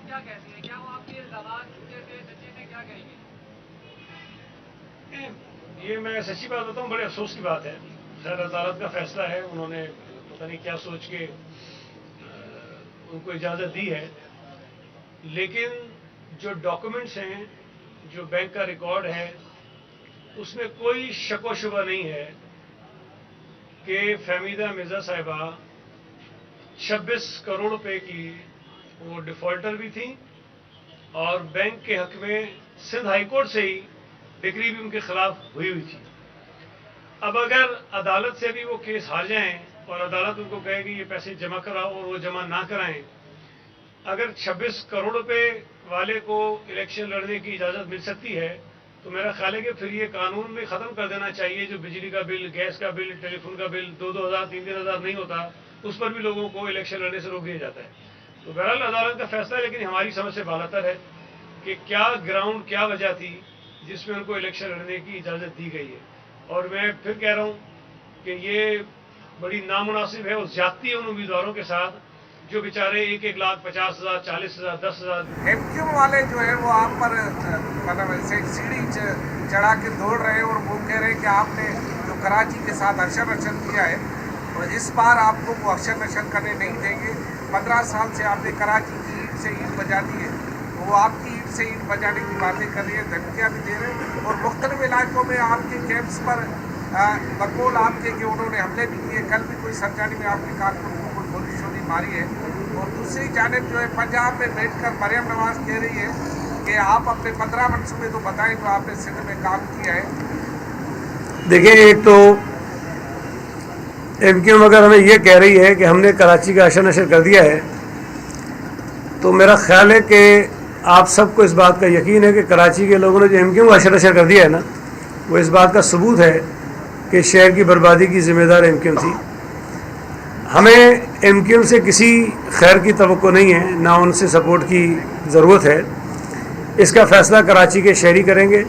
کیا کہتے ہیں؟ کیا وہ آپ کے الزامات جھوٹے تھے، سچے تھے، کیا کہیں گے؟ یہ میں سچی بات بتاؤں، بڑے افسوس کی بات ہے. خیر عدالت کا فیصلہ ہے، انہوں نے پتہ نہیں کیا سوچ کے ان کو اجازت دی ہے. لیکن جو ڈاکومنٹس ہیں، جو بینک کا ریکارڈ ہے، اس میں کوئی شک و شبہ نہیں ہے کہ فہمیدہ مرزا صاحبہ 26 کروڑ روپے کی وہ ڈیفالٹر بھی تھیں اور بینک کے حق میں سندھ ہائی کورٹ سے ہی ڈگری بھی ان کے خلاف ہوئی تھی. اب اگر عدالت سے بھی وہ کیس ہار جائیں اور عدالت ان کو کہے گی یہ پیسے جمع کراؤ اور وہ جمع نہ کرائیں، اگر 26 کروڑ روپے والے کو الیکشن لڑنے کی اجازت مل سکتی ہے تو میرا خیال ہے کہ پھر یہ قانون میں ختم کر دینا چاہیے. جو بجلی کا بل، گیس کا بل، ٹیلی فون کا بل 2,000 3,000 نہیں ہوتا، اس پر بھی لوگوں کو الیکشن لڑنے سے روک دیا جاتا ہے. تو بہرحال عدالت کا فیصلہ ہے، لیکن ہماری سمجھ سے بالاتر ہے کہ کیا گراؤنڈ، کیا وجہ تھی جس میں ان کو الیکشن لڑنے کی اجازت دی گئی ہے. اور میں پھر کہہ رہا ہوں کہ یہ بڑی نامناسب ہے اور زیادتی ہے ان امیدواروں کے ساتھ جو بیچارے 1,50,000 40,000 10,000. ایم کیو والے جو ہے وہ آپ پر مطلب ایسے سیڑھی چڑھا کے دوڑ رہے ہیں اور وہ کہہ رہے ہیں کہ آپ نے جو کراچی کے ساتھ ارشد رشد کیا ہے تو اس بار آپ کو وہ ارشد رشد کرنے نہیں دیں گے. 15 سال سے آپ نے کراچی کی اینٹ سے اینٹ بجا دی ہے، وہ آپ کی اینٹ سے اینٹ بجانے کی باتیں کر رہی ہے، دھمکیاں بھی دے رہے ہیں. اور مختلف علاقوں میں آپ کے کیمپس پر بقول آپ کے کہ انہوں نے حملے بھی کیے. کل بھی کوئی سرکاری میں آپ کے کارکن کو کوئی گولی شولی ماری ہے. اور دوسری جانب جو ہے پنجاب میں بیٹھ کر مریم نواز کہہ رہی ہے کہ آپ اپنے 15 منصوبے تو بتائیں جو آپ نے سندھ میں کام کیا ہے. دیکھیں، ایک تو ایم کیو اگر ہمیں یہ کہہ رہی ہے کہ ہم نے کراچی کا اشر نشر کر دیا ہے تو میرا خیال ہے کہ آپ سب کو اس بات کا یقین ہے کہ کراچی کے لوگوں نے جو ایم کیو کو اشر نشر کر دیا ہے نا، وہ اس بات کا ثبوت ہے کہ شہر کی بربادی کی ذمہ دار ایم کیو تھی. ہمیں ایم کیو سے کسی خیر کی توقع نہیں ہے، نہ ان سے سپورٹ کی ضرورت ہے. اس کا فیصلہ کراچی کے شہری کریں گے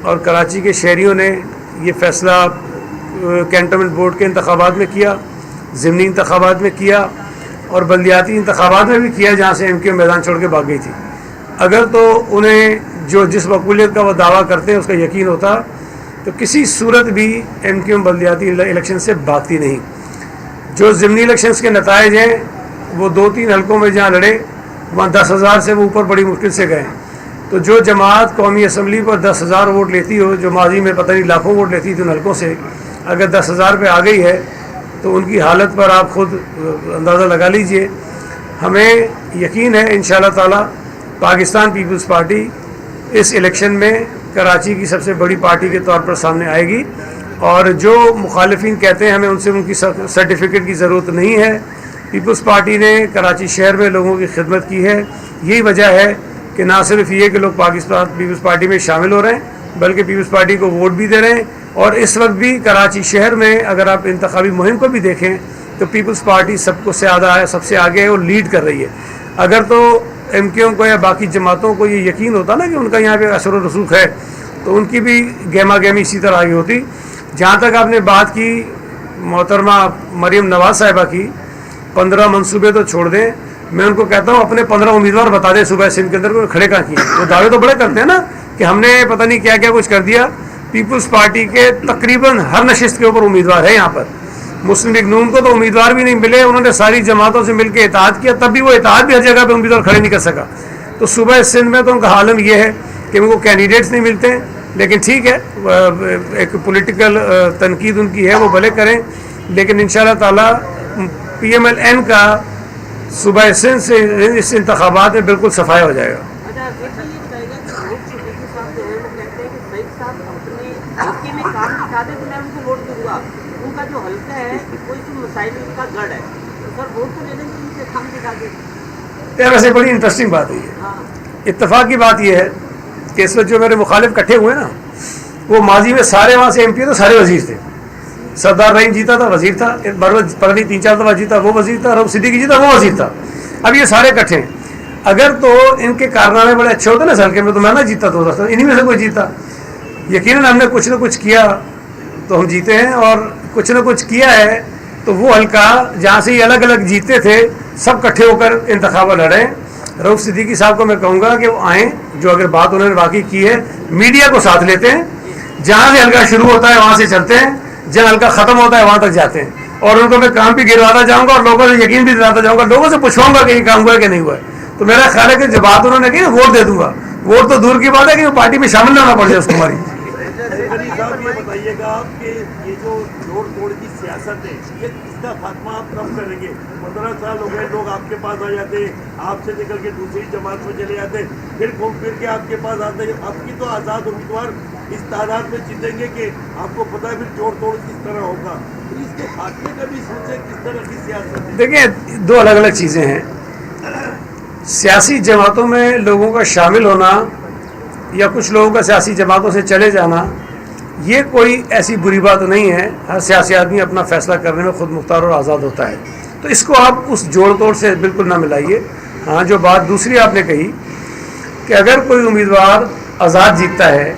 اور کراچی کے شہریوں نے یہ فیصلہ کینٹونمنٹ بورڈ کے انتخابات میں کیا، ضمنی انتخابات میں کیا اور بلدیاتی انتخابات میں بھی کیا جہاں سے ایم کیو میدان چھوڑ کے بھاگ گئی تھی. اگر تو انہیں جس مقبولیت کا وہ دعویٰ کرتے ہیں اس کا یقین ہوتا تو کسی صورت بھی ایم کیو بلدیاتی الیکشن سے بھاگتی نہیں. جو ضمنی الیکشنز کے نتائج ہیں وہ 2-3 حلقوں میں جہاں لڑے وہاں 10,000 سے وہ اوپر بڑی مشکل سے گئے. تو جو جماعت قومی اسمبلی پر 10,000 ووٹ لیتی ہو، جو ماضی میں پتہ نہیں لاکھوں ووٹ لیتی تھی ان حلقوں سے، اگر 10,000 پہ آ گئی ہے تو ان کی حالت پر آپ خود اندازہ لگا لیجئے. ہمیں یقین ہے انشاءاللہ تعالی پاکستان پیپلز پارٹی اس الیکشن میں کراچی کی سب سے بڑی پارٹی کے طور پر سامنے آئے گی. اور جو مخالفین کہتے ہیں ہمیں ان سے ان کی سرٹیفکیٹ کی ضرورت نہیں ہے، پیپلز پارٹی نے کراچی شہر میں لوگوں کی خدمت کی ہے. یہی وجہ ہے کہ نہ صرف یہ کہ لوگ پاکستان پیپلز پارٹی میں شامل ہو رہے ہیں بلکہ پیپلز پارٹی کو ووٹ بھی دے رہے ہیں. اور اس وقت بھی کراچی شہر میں اگر آپ انتخابی مہم کو بھی دیکھیں تو پیپلز پارٹی سب سے آگے ہے اور لیڈ کر رہی ہے. اگر تو ایم کیو کو یا باقی جماعتوں کو یہ یقین ہوتا نا کہ ان کا یہاں پہ اثر و رسوخ ہے تو ان کی بھی گہما گہمی اسی طرح آگے ہوتی. جہاں تک آپ نے بات کی محترمہ مریم نواز صاحبہ کی، 15 منصوبے تو چھوڑ دیں. میں ان کو کہتا ہوں اپنے 15 امیدوار بتا دیں صوبہ سندھ کے اندر کو کھڑے کہاں کیے. وہ دعوے تو بڑے کرتے ہیں نا کہ ہم نے پتہ نہیں کیا کیا کچھ کر دیا. پیپلز پارٹی کے تقریباً ہر نشست کے اوپر امیدوار ہے. یہاں پر مسلم لیگ نون کو تو امیدوار بھی نہیں ملے، انہوں نے ساری جماعتوں سے مل کے اتحاد کیا، تب بھی وہ اتحاد بھی ہر جگہ پہ امیدوار کھڑے نہیں کر سکا. تو صوبہ سندھ میں تو ان کا عالم یہ ہے کہ ان کو کینڈیڈیٹس نہیں ملتے ہیں. لیکن ٹھیک ہے، ایک پولیٹیکل تنقید ان کی ہے، وہ بھلے کریں، لیکن انشاءاللہ تعالی پی ایم ایل این کا صوبہ سندھ سے اس انتخابات میں بالکل صفایا ہو جائے گا. ویسے بڑی انٹرسٹنگ بات ہے یہ. اتفاق کی بات یہ ہے کہ اس وقت جو میرے مخالف کٹھے ہوئے نا، وہ ماضی میں سارے وہاں سے ایم پی تو سارے وزیر تھے. سردار رحیم جیتا تھا، وزیر تھا. پتہ نہیں 3-4 دفعہ جیتا، وہ وزیر تھا. رب صدیقی جیتا، وہ وزیر تھا. اب یہ سارے کٹھے ہیں. اگر تو ان کے کارنامے بڑے اچھے ہوتے نا اس حلقے میں تو میں نہ جیتا تو انہی میں سے کوئی جیتا. یقیناً ہم نے کچھ نہ کچھ کیا تو ہم جیتے ہیں، اور کچھ نہ کچھ کیا ہے تو وہ حلقہ جہاں سے یہ الگ الگ جیتے تھے سب کٹھے ہو کر انتخاب لڑے. रऊफ सिद्दीकी साहब को मैं कहूँगा कि वो आएँ, जो अगर बात उन्होंने वाकई की है मीडिया को साथ लेते हैं, जहाँ से हल्का शुरू होता है वहाँ से चलते हैं, जहाँ हल्का ख़त्म होता है वहाँ तक जाते हैं, और उनको मैं काम भी गिरवाता जाऊँगा और लोगों से यकीन भी दिलाता जाऊँगा, लोगों से पूछवाऊँगा कि ये काम हुआ है कि नहीं हुआ है। तो मेरा ख्याल है कि जो बात उन्होंने की वोट दे दूंगा, वोट तो दूर की बात है कि वो पार्टी में शामिल ना पड़ जाए उसको हमारी। साहब ये बताइएगा कि ये जो जोड़ तोड़ की सियासत है, ये इसका खात्मा आप कब करेंगे? 15 साल हो गए, लोग आपके पास आ जाते, आपसे निकल के दूसरी जमात में चले जाते, फिर घूम फिर के आपके पास आते। आपकी तो आज़ाद उम्मीदवार इस तादाद में जीतेंगे कि आपको पता है फिर जोड़ तोड़ किस तरह होगा। तो इसके खात्मे का भी सोचें किस तरह की सियासत है। देखिए, दो अलग अलग चीज़ें हैं। सियासी जमातों में लोगों का शामिल होना या कुछ लोगों का सियासी जमातों से चले जाना, ये कोई ऐसी बुरी बात नहीं है। हर सियासी आदमी अपना फैसला करने में खुद मुख्तार और आज़ाद होता है, तो इसको आप उस जोड़ तोड़ से बिल्कुल ना मिलाइए। हाँ, जो बात दूसरी आपने कही कि अगर कोई उम्मीदवार आज़ाद जीतता है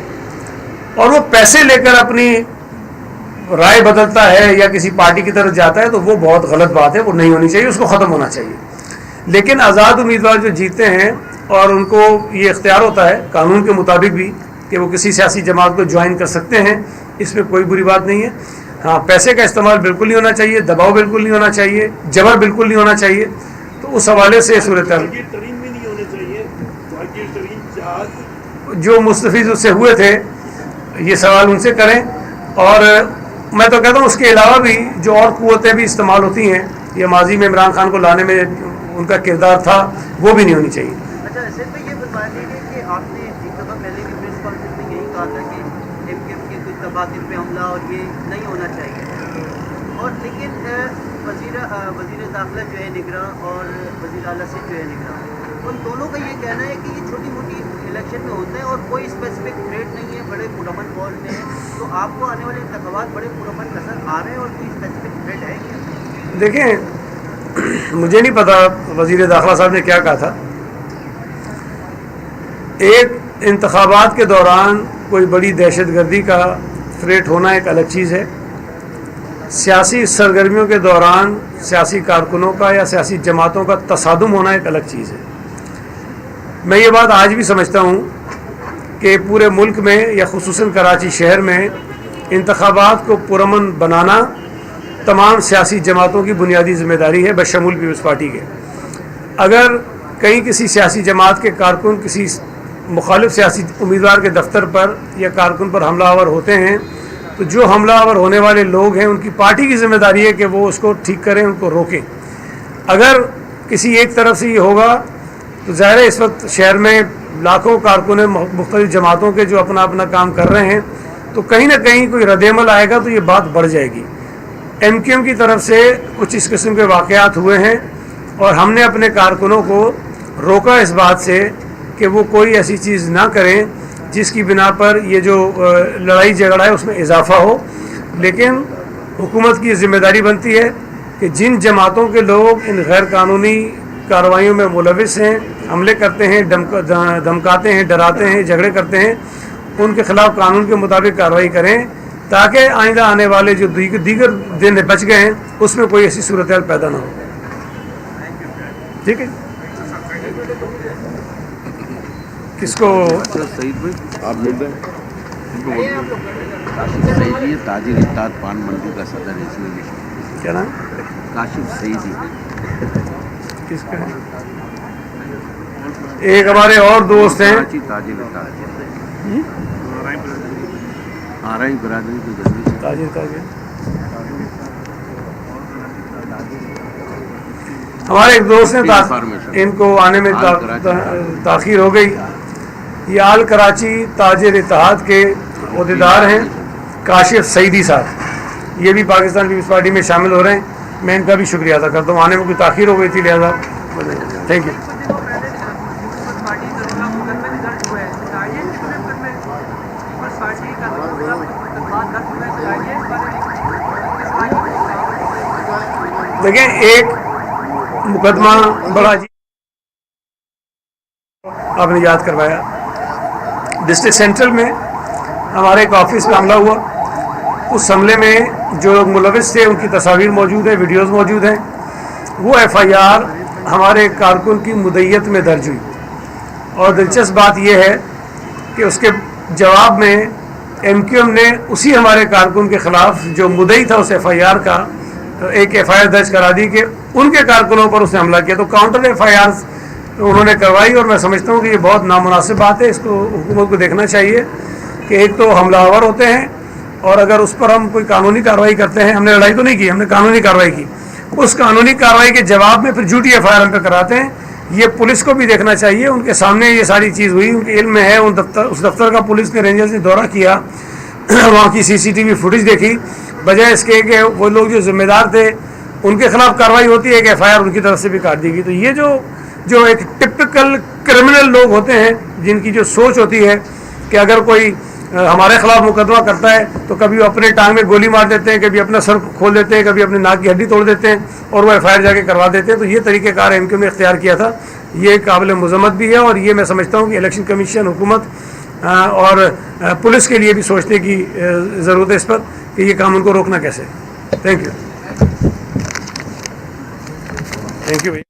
और वो पैसे लेकर अपनी राय बदलता है या किसी पार्टी की तरफ जाता है, तो वो बहुत गलत बात है, वो नहीं होनी चाहिए, उसको ख़त्म होना चाहिए। लेकिन आज़ाद उम्मीदवार जो जीते हैं और उनको ये इख्तियार होता है कानून के मुताबिक भी कि वो किसी सियासी जमात को ज्वाइन कर सकते हैं, इसमें कोई बुरी बात नहीं है। हाँ, पैसे का इस्तेमाल बिल्कुल नहीं होना चाहिए, दबाव बिल्कुल नहीं होना चाहिए, जबर बिल्कुल नहीं होना चाहिए। तो उस हवाले से सूरत जो मुस्तफीज़ उससे हुए थे, ये सवाल उनसे करें। और मैं तो कहता हूँ उसके अलावा भी जो और क़ुव्वतें भी इस्तेमाल होती हैं, ये माजी में इमरान खान को लाने में उनका किरदार था, वो भी नहीं होनी चाहिए। अच्छा, ऐसे तो ये बता दीजिए कि आपने एक दफ़ा पहले भी प्रेस कॉन्फ्रेंस में यही कहा था कि MKM के कुछ तबादले पे हमला और ये नहीं होना चाहिए, और लेकिन वज़ीर दाखिला जो है निगरां और वज़ीर आला से जो है निगरां, उन दोनों का ये कहना है कि ये छोटी मोटी इलेक्शन में होते हैं और कोई स्पेसिफिक थ्रेट नहीं है, बड़े पुरअमन माहौल में है। तो आपको आने वाले इंतखाबात बड़े पुरअमन नज़र आ रहे हैं और कोई स्पेसिफिक थ्रेट है क्या? देखें, मुझे नहीं पता वज़ीर दाखिला साहब ने क्या कहा था। एक इंतखाबात के दौरान कोई बड़ी दहशतगर्दी का थ्रेट होना एक अलग चीज़ है, सियासी सरगर्मियों के दौरान सियासी कारकुनों का या सियासी जमातों का तसादुम होना एक अलग चीज़ है। मैं ये बात आज भी समझता हूँ कि पूरे मुल्क में या खुसूसन कराची शहर में इंतखाबात को पुरअमन बनाना तमाम सियासी जमातों की बुनियादी ज़िम्मेदारी है, बशमूल पीपल्स पार्टी के। अगर कहीं किसी सियासी जमात के कारकुन किसी मुखालिफ सियासी उम्मीदवार के दफ्तर पर या कारकुन पर हमलावर होते हैं, तो जो हमलावर होने वाले लोग हैं उनकी पार्टी की ज़िम्मेदारी है कि वो उसको ठीक करें, उनको रोकें। अगर किसी एक तरफ से ये होगा तो ज़ाहिर है इस वक्त शहर में लाखों कारकुन मुख्तलिफ जमातों के जो अपना अपना काम कर रहे हैं, तो कहीं ना कहीं कोई रद्द-ए-अमल आएगा तो ये बात बढ़ जाएगी। MKM की तरफ से कुछ इस किस्म के वाक़यात हुए हैं और हमने अपने कारकुनों को रोका इस बात से कि वो कोई ऐसी चीज़ ना करें जिसकी बिना पर ये जो लड़ाई झगड़ा है उसमें इजाफा हो। लेकिन हुकूमत की ज़िम्मेदारी बनती है कि जिन जमातों के लोग इन गैर कानूनी कार्रवाइयों में मुलविस हैं, हमले करते हैं, धमकाते हैं, डराते हैं, झगड़े करते हैं, उनके ख़िलाफ़ कानून के मुताबिक कार्रवाई करें, ताकि आइंदा आने वाले जो दीगर दिन बच गए हैं उसमें कोई ऐसी सूरत हाल पैदा ना हो। ठीक है, किसको सईद भाई आप मिल रहे हैं? काशिफ सईदी ताजिर इत्ताद पान मंडी का सदर है, इसमें क्या नाम? काशिफ सईदी। किसका है? एक हमारे और दोस्त हैं, ताजिर इत्ताद आरई बरादरी की जल्दी ताजिर हमारे एक दोस्त हैं, इनको आने में ताख़ीर हो गई। ये आल कराची ताजिर इत्तेहाद के ओहदेदार हैं काशिफ सईदी साहब, ये भी पाकिस्तान पीपल्स पार्टी में शामिल हो रहे हैं। मैं इनका भी शुक्रिया अदा करता हूँ, आने में कोई ताख़ीर हो गई थी, लिहाजा थैंक यू। देखिए, एक मुकदमा बड़ा जी आपने याद करवाया, डिस्ट्रिक्ट सेंट्रल में हमारे एक ऑफिस में हमला हुआ। उस हमले में जो लोग मुलविस थे उनकी तस्वीर मौजूद है, वीडियोज़ मौजूद हैं। वो FIR हमारे कारकुन की मुद्दत में दर्ज हुई और दिलचस्प बात यह है कि उसके जवाब में MQM ने उसी हमारे कारकुन के ख़िलाफ़ जो मुद्दई था उस FIR का एक FIR दर्ज करा दी कि उनके कारकुनों पर उसने हमला किया। तो काउंटर FIR उन्होंने करवाई और मैं समझता हूँ कि ये बहुत नामुनासिब बात है। इसको हुकूमत को देखना चाहिए कि एक तो हमलावर होते हैं और अगर उस पर हम कोई कानूनी कार्रवाई करते हैं, हमने लड़ाई तो नहीं की, हमने कानूनी कार्रवाई की, उस कानूनी कार्रवाई के जवाब में फिर झूठी FIR हम पे कराते हैं। ये पुलिस को भी देखना चाहिए, उनके सामने ये सारी चीज़ हुई, उनके इल्म में है। उस दफ्तर का पुलिस ने, रेंजर्स ने दौरा किया, वहाँ की CCTV फुटेज देखी, बजाय इसके कि वो लोग जो जिम्मेदार थे उनके खिलाफ कार्रवाई होती है, एक FIR उनकी तरफ से भी काट दी गई। तो ये जो एक टिपिकल क्रिमिनल लोग होते हैं जिनकी जो सोच होती है कि अगर कोई हमारे खिलाफ मुकदमा करता है तो कभी वो अपने टांग में गोली मार देते हैं, कभी अपना सर खोल देते हैं, कभी अपने नाक की हड्डी तोड़ देते हैं और वो FIR जाके करवा देते हैं। तो ये तरीक़ेकार MQM ने इख्तियार किया था, ये काबिल मज़म्मत भी है और ये मैं समझता हूँ कि इलेक्शन कमीशन, हुकूमत और पुलिस के लिए भी सोचने की ज़रूरत है इस पर कि ये काम उनको रोकना कैसे। थैंक यू भाई।